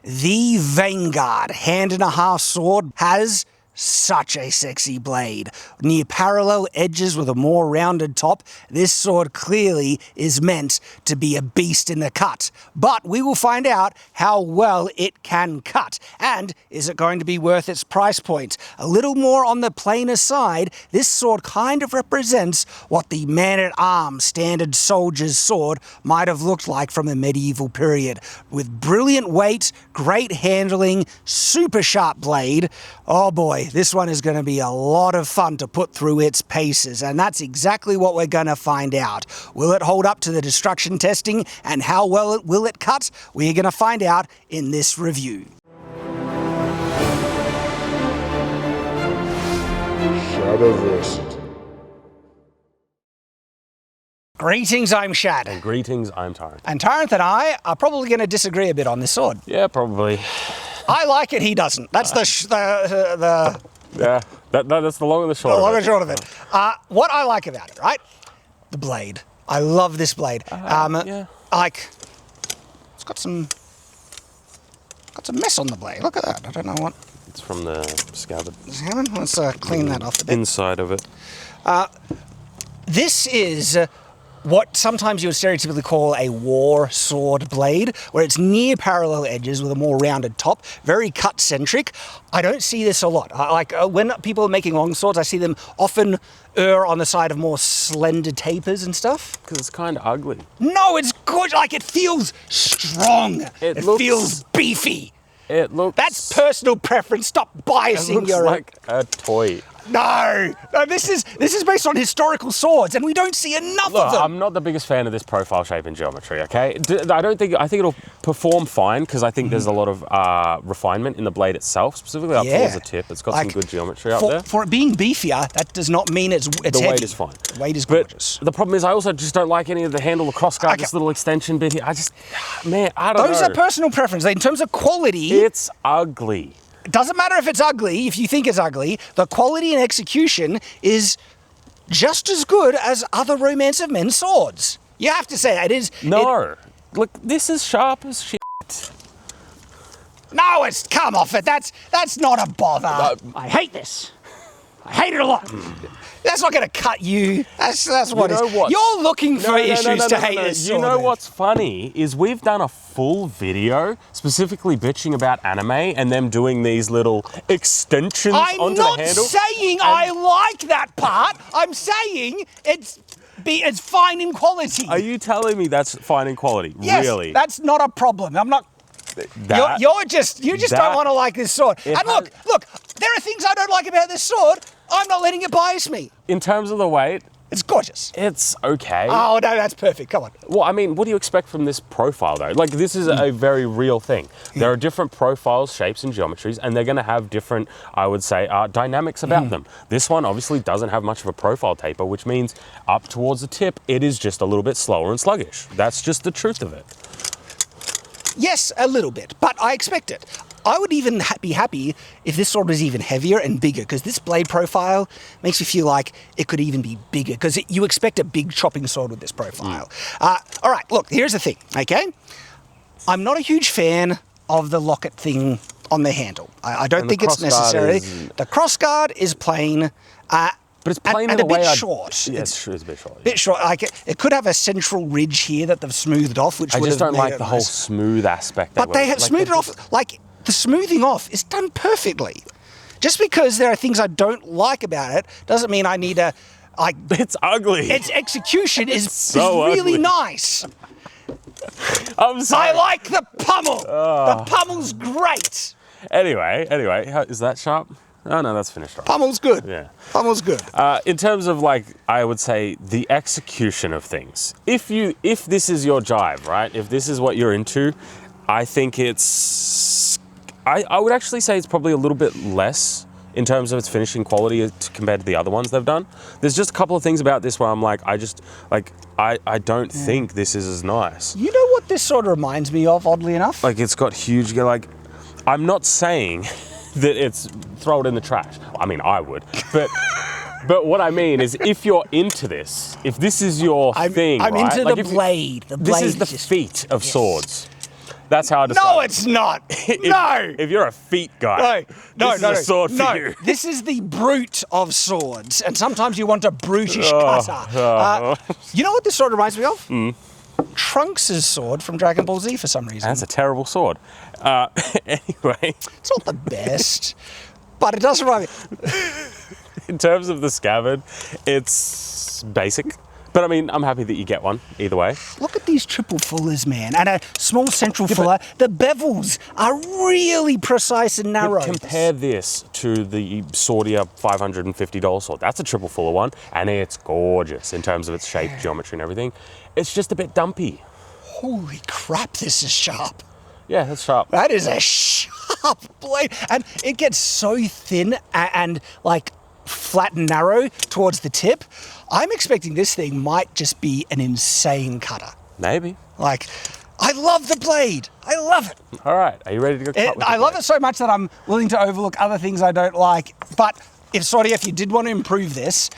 the Vanguard hand-and-a-half sword has such a sexy blade. Near parallel edges with a more rounded top, this sword clearly is meant to be a beast in the cut. But we will find out how well it can cut. And is it going to be worth its price point? A little more on the plainer side, this sword kind of represents what the man-at-arms standard soldier's sword might have looked like from the medieval period. With brilliant weight, great handling, super sharp blade. Oh boy, this one is going to be a lot of fun to put through its paces, and that's exactly what we're going to find out. Will it hold up to the destruction testing, and how well will it cut? We're going to find out in this review. Shadowversity. Greetings, I'm Shad. And greetings, I'm Tyranth. And Tyranth and I are probably going to disagree a bit on this sword. Yeah, probably. I like it, he doesn't. That's Yeah, that's the long and the short. The long and short of it. What I like about it, right? The blade. I love this blade. Yeah. Like, it's got some mess on the blade. Look at that. I don't know what. It's from the scabbard. Let's clean that off a bit. Inside of it. This is what sometimes you would stereotypically call a war sword blade, where it's near parallel edges with a more rounded top, very cut-centric. I don't see this a lot. When people are making long swords, I see them often err on the side of more slender tapers and stuff. Because it's kind of ugly. No, it's good. Like, it feels strong. It feels beefy. It looks... That's personal preference. Stop biasing your... It looks like a toy. No, this is based on historical swords, and we don't see enough of them. I'm not the biggest fan of this profile shape and geometry. Okay, I think it'll perform fine because I think there's a lot of refinement in the blade itself, specifically up towards the tip. It's got some good geometry up there. For it being beefier, that does not mean it's heavy. The weight is fine. The weight is gorgeous. But the problem is, I also just don't like any of the handle, the crossguard, this little extension bit here. I don't know. Those are personal preference. In terms of quality, it's ugly. It doesn't matter if it's ugly, if you think it's ugly, the quality and execution is just as good as other Romance of Men swords. You have to say it is. No. Look, this is sharp as shit. No, come off it. That's not a bother. I hate this. I hate it a lot. That's not going to cut you. That's what it is. You're looking for issues to hate this sword. You know what's funny is we've done a full video specifically bitching about anime and them doing these little extensions onto the handle. I'm not saying I like that part. I'm saying it's fine in quality. Are you telling me that's fine in quality? Yes, really? That's not a problem. I'm not. You just don't want to like this sword. And look, there are things I don't like about this sword. I'm not letting it bias me. In terms of the weight, it's gorgeous. It's okay. Oh, no, that's perfect. Come on. Well, I mean, what do you expect from this profile, though? Like, this is a very real thing. There are different profiles, shapes, and geometries, and they're going to have different, I would say, dynamics about them. This one obviously doesn't have much of a profile taper, which means up towards the tip, it is just a little bit slower and sluggish. That's just the truth of it. Yes, a little bit, but I expect it. I would even be happy if this sword was even heavier and bigger, because this blade profile makes me feel like it could even be bigger, because you expect a big chopping sword with this profile. All right, look, here's the thing, okay? I'm not a huge fan of the locket thing on the handle. I don't think it's necessary. The crossguard is plain. But it's plain and in a bit way short. Yeah, it's a bit short. Bit short. Like it could have a central ridge here that they've smoothed off, which I would just have don't like the whole smooth aspect. But they have smoothed it off. Like the smoothing off is done perfectly. Just because there are things I don't like about it doesn't mean I need to. It's ugly. Its execution is ugly. really nice. I'm sorry. I like the pummel. The pummel's great. Anyway, is that sharp? Oh no, that's finished off. Pummel's good. Yeah. Pummel's good. In terms of I would say the execution of things. If this is your jive, right? If this is what you're into, I think it's. I would actually say it's probably a little bit less in terms of its finishing quality compared to the other ones they've done. There's just a couple of things about this where I'm like, I don't think this is as nice. You know what this sort of reminds me of, oddly enough? Like it's got huge. I'm not saying that it's throw it in the trash. I mean, I would, but what I mean is, if you're into this, if this is your thing, I'm right? into the blade. The blade. This is the feat of swords. That's how I describe No, it. it's not. No. If you're a feet guy, No, this is a sword for you. This is the brute of swords, and sometimes you want a brutish cutter. You know what this sword reminds me of? Trunks' sword from Dragon Ball Z for some reason. That's a terrible sword. Anyway, It's not the best, but it does remind me. in terms of the scabbard, it's basic. But I mean, I'm happy that you get one either way. Look at these triple fullers, man, and a small central fuller. The bevels are really precise and narrow. Compare this to the Swordia $550 sword. That's a triple fuller one, and it's gorgeous in terms of its shape, geometry, and everything. It's just a bit dumpy. Holy crap, this is sharp. Yeah, that's sharp. That is a sharp blade, and it gets so thin and like flat and narrow towards the tip. I'm expecting this thing might just be an insane cutter. Maybe. Like, I love the blade. I love it. All right, are you ready to go cut with I the love blade? it so much that I'm willing to overlook other things I don't like. But if you did want to improve this,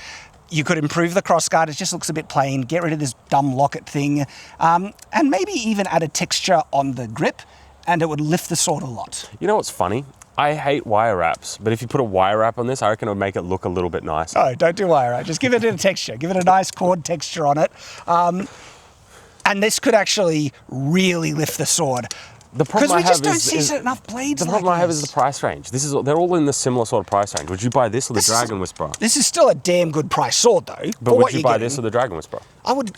you could improve the crossguard. It just looks a bit plain. Get rid of this dumb locket thing. And maybe even add a texture on the grip, and it would lift the sword a lot. You know what's funny? I hate wire wraps, but if you put a wire wrap on this, I reckon it would make it look a little bit nicer. Oh, don't do wire wrap. Just give it a texture. Give it a nice cord texture on it. And this could actually really lift the sword. The problem Because I we have just don't see is enough blades the like problem I have is this. the price range. They're all in the similar sort of price range. Would you buy this or the Dragon Whisperer? This is still a damn good price sword, though. But would you buy this or the Dragon Whisperer? I would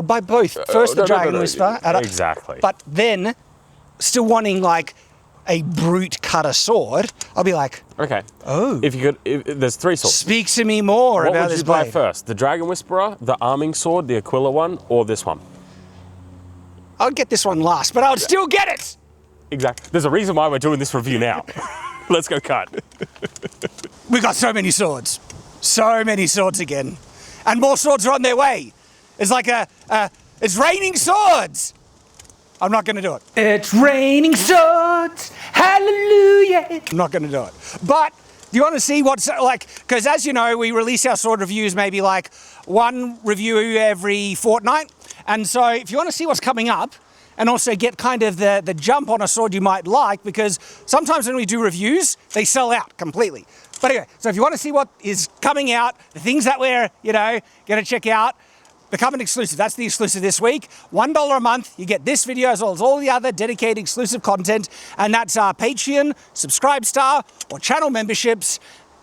buy both. First the Dragon Whisperer. Exactly. But then, still wanting like a brute cutter sword, I'll be like, Okay. oh. If you could, there's three swords. Speak to me more What about would this you buy blade. first? The Dragon Whisperer, the Arming Sword, the Aquila one, or this one? I'll get this one last, but I would still get it. Exactly. There's a reason why we're doing this review now. Let's go cut. We got so many swords. So many swords again. And more swords are on their way. It's like it's raining swords. I'm not going to do it. It's raining swords. Hallelujah. I'm not going to do it. But do you want to see what's like, because as you know, we release our sword reviews maybe like one review every fortnight. And so if you want to see what's coming up, and also get kind of the jump on a sword you might like, because sometimes when we do reviews, they sell out completely. But anyway, so if you want to see what is coming out, the things that we're, going to check out, become an exclusive. That's the exclusive this week. $1 a month. You get this video as well as all the other dedicated exclusive content. And that's our Patreon, Subscribe Star, or channel memberships.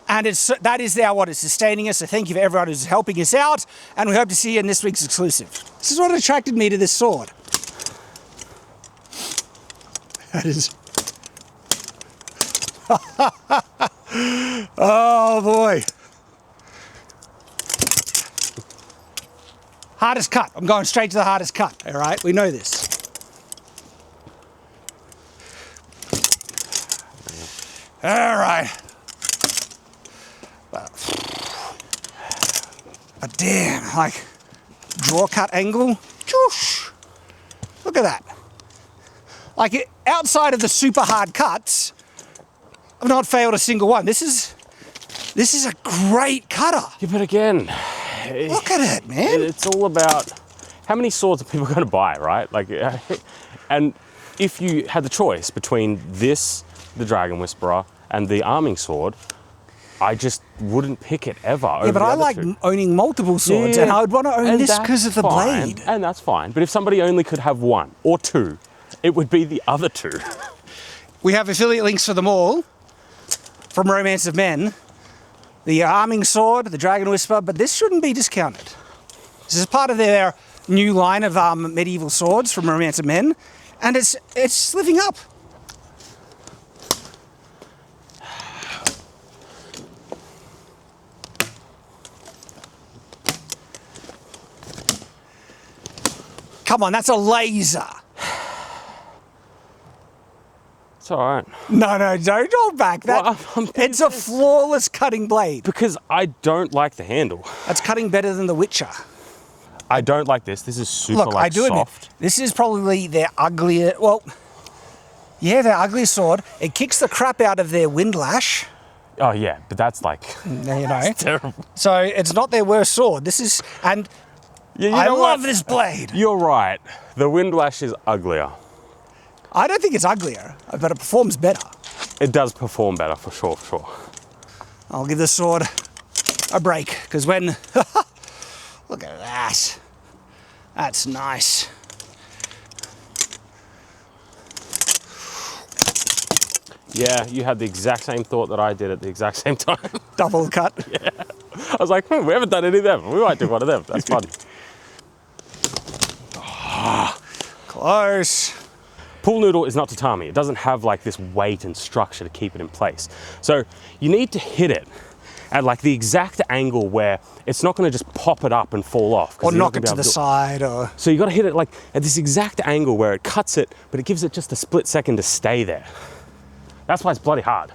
And that is what is sustaining us. So thank you for everyone who's helping us out. And we hope to see you in this week's exclusive. This is what attracted me to this sword. That is... Oh boy. Hardest cut. I'm going straight to the hardest cut. All right, we know this. All right. But damn, like draw cut angle. Choosh. Look at that. Like outside of the super hard cuts, I've not failed a single one. This is a great cutter. Yeah, but again, Look at it, man. it's all about how many swords are people going to buy, right? Like, and if you had the choice between this, the Dragon Whisperer, and the Arming Sword, I just wouldn't pick it ever. Yeah, but I like owning multiple swords, and I would want to own this because of the blade. And that's fine. But if somebody only could have one or two, it would be the other two. We have affiliate links for them all from Romance of Men. The Arming Sword, the Dragon Whisperer, but this shouldn't be discounted. This is part of their new line of medieval swords from Romance of Men, and it's living up. Come on, that's a laser. It's all right. No, don't hold back. Well, I'm it's a flawless cutting blade. Because I don't like the handle. That's cutting better than The Witcher. I don't like this. This is super Look, I do soft. admit, this is probably their ugliest, their ugliest sword. It kicks the crap out of their windlash. Oh yeah, but that's like It's terrible. So it's not their worst sword. This is, and Yeah, I love this blade. You're right. The windlash is uglier. I don't think it's uglier, but it performs better. It does perform better, for sure. I'll give this sword a break, because when... Look at that. That's nice. Yeah, you had the exact same thought that I did at the exact same time. Double cut. Yeah. I was like, we haven't done any of them. We might do one of them. That's fun. Close. Pool noodle is not tatami. It doesn't have like this weight and structure to keep it in place. So you need to hit it at like the exact angle where it's not going to just pop it up and fall off. Or knock it to the side, or... So you got to hit it like at this exact angle where it cuts it, but it gives it just a split second to stay there. That's why it's bloody hard.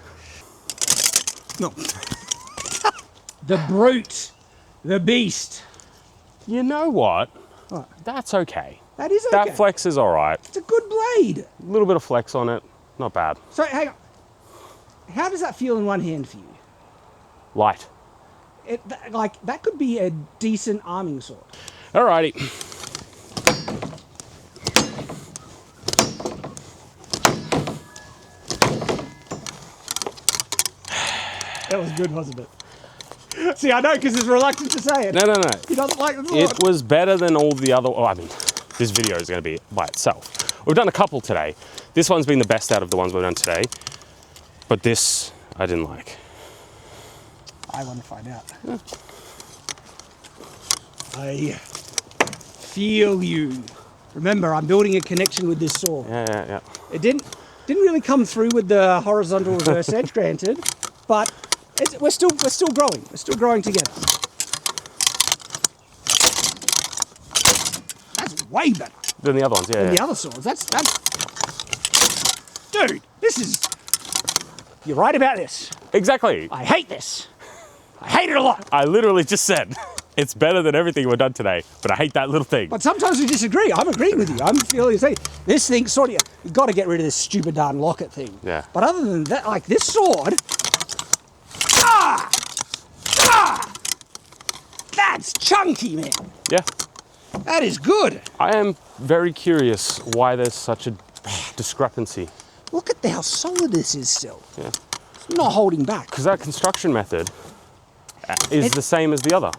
No. The brute. The beast. You know what? What? That's okay. That is okay. That flex is all right. It's a good blade. A little bit of flex on it. Not bad. So, hang on. How does that feel in one hand for you? Light. Like, that could be a decent arming sword. Alrighty. That was good, wasn't it? See, I know, because he's reluctant to say it. No. He doesn't like the sword. It was better than all the other... Oh, I mean, this video is going to be by itself. We've done a couple today. This one's been the best out of the ones we've done today. But this, I didn't like. I want to find out. Yeah. I feel you. Remember, I'm building a connection with this sword. Yeah. It didn't really come through with the horizontal reverse edge, granted, but we're still growing. We're still growing together. That's way better Than the other ones, yeah. than the other swords. That's dude. This is. You're right about this. Exactly. I hate this. I hate it a lot. I literally just said it's better than everything we've done today, but I hate that little thing. But sometimes we disagree. I'm agreeing with you. I'm feeling the same. This thing, sort of, you've got to get rid of this stupid darn locket thing. Yeah. But other than that, like this sword, that's chunky, man. Yeah. That is good. I am very curious why there's such a discrepancy. Look at how solid this is still. Yeah. It's not holding back. Because that construction method is the same as the other.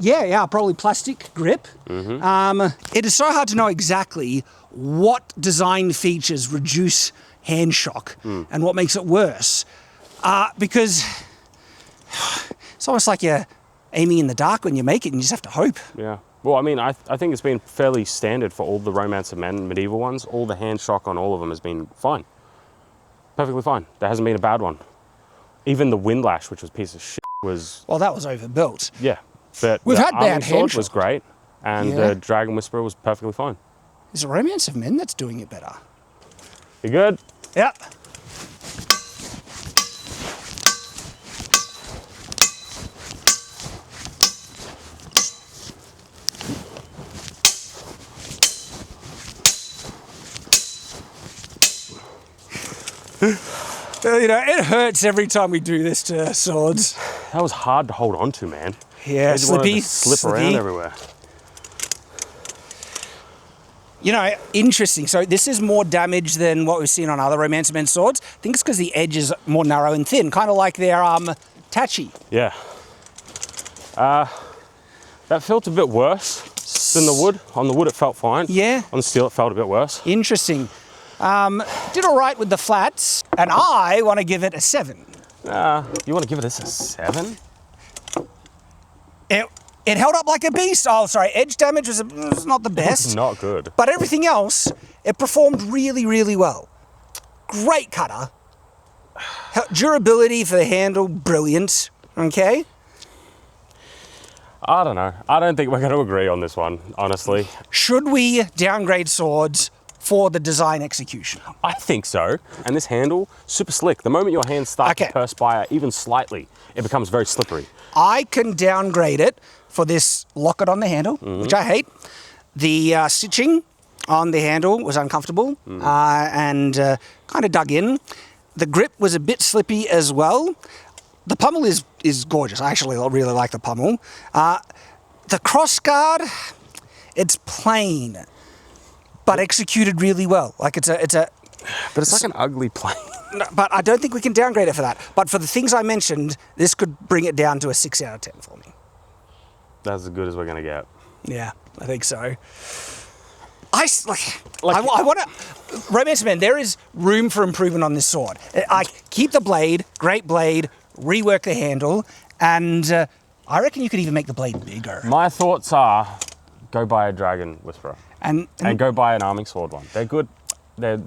Yeah, probably plastic grip. Mm-hmm. It is so hard to know exactly what design features reduce hand shock and what makes it worse. Because it's almost like you're aiming in the dark when you make it and you just have to hope. Yeah. Well, I mean, I think it's been fairly standard for all the Romance of Men medieval ones. All the hand shock on all of them has been fine. Perfectly fine. There hasn't been a bad one. Even the Windlash, which was a piece of shit, was... Well, that was overbuilt. Yeah. But We've the had bad Arming hand Sword shock. was great. And Yeah. the Dragon Whisperer was perfectly fine. It's a Romance of Men that's doing it better. You good? Yep. It hurts every time we do this to swords. That was hard to hold on to, man. Yeah, Made you wanna slippy. just slip around everywhere. Interesting. So this is more damage than what we've seen on other Romance of Men swords. I think it's because the edge is more narrow and thin, kind of like their Tachi. Yeah. That felt a bit worse than the wood. On the wood, it felt fine. Yeah. On the steel, it felt a bit worse. Interesting. Did all right with the flats, and I want to give it a 7. You want to give this a 7? It held up like a beast. Oh, sorry, edge damage was not the best. Not good. But everything else, it performed really, really well. Great cutter. Durability for the handle, brilliant. Okay? I don't know. I don't think we're going to agree on this one, honestly. Should we downgrade swords for the design execution? I think so. And this handle, super slick. The moment your hands start to perspire even slightly, it becomes very slippery. I can downgrade it for this locket on the handle, which I hate. The stitching on the handle was uncomfortable and kind of dug in. The grip was a bit slippy as well. The pommel is gorgeous. I actually really like the pommel. The crossguard, it's plain, but executed really well. Like it's a. But it's like an ugly plane. No, but I don't think we can downgrade it for that. But for the things I mentioned, this could bring it down to a 6 out of 10 for me. That's as good as we're gonna get. Yeah, I think so. I want to... Romance of Men, there is room for improvement on this sword. I keep the blade, great blade, rework the handle, and I reckon you could even make the blade bigger. My thoughts are, go buy a Dragon Whisperer. And go buy an arming sword one. They're good.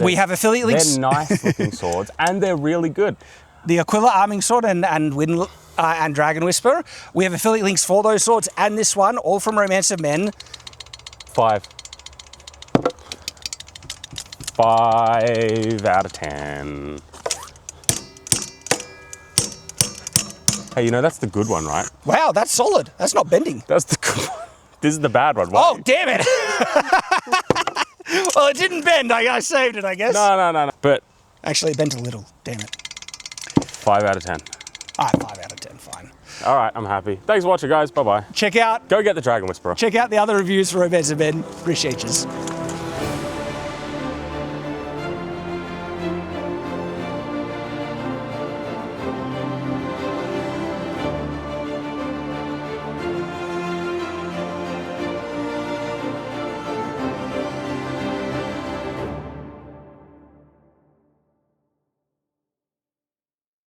We have affiliate links. They're nice looking swords, and they're really good. The Aquila Arming Sword and Dragon Whisperer. We have affiliate links for those swords and this one, all from Romance of Men. 5. 5 out of 10. Hey, you know, that's the good one, right? Wow, that's solid. That's not bending. That's the good one. This is the bad one. Why? Oh, damn it. Well, it didn't bend. I saved it, I guess. No. But actually, it bent a little. Damn it. 5 out of 10. All right, 5 out of 10, fine. All right, I'm happy. Thanks for watching, guys. Bye-bye. Check out Go get the Dragon Whisperer. the other reviews for Romance of Men. Appreciate yous.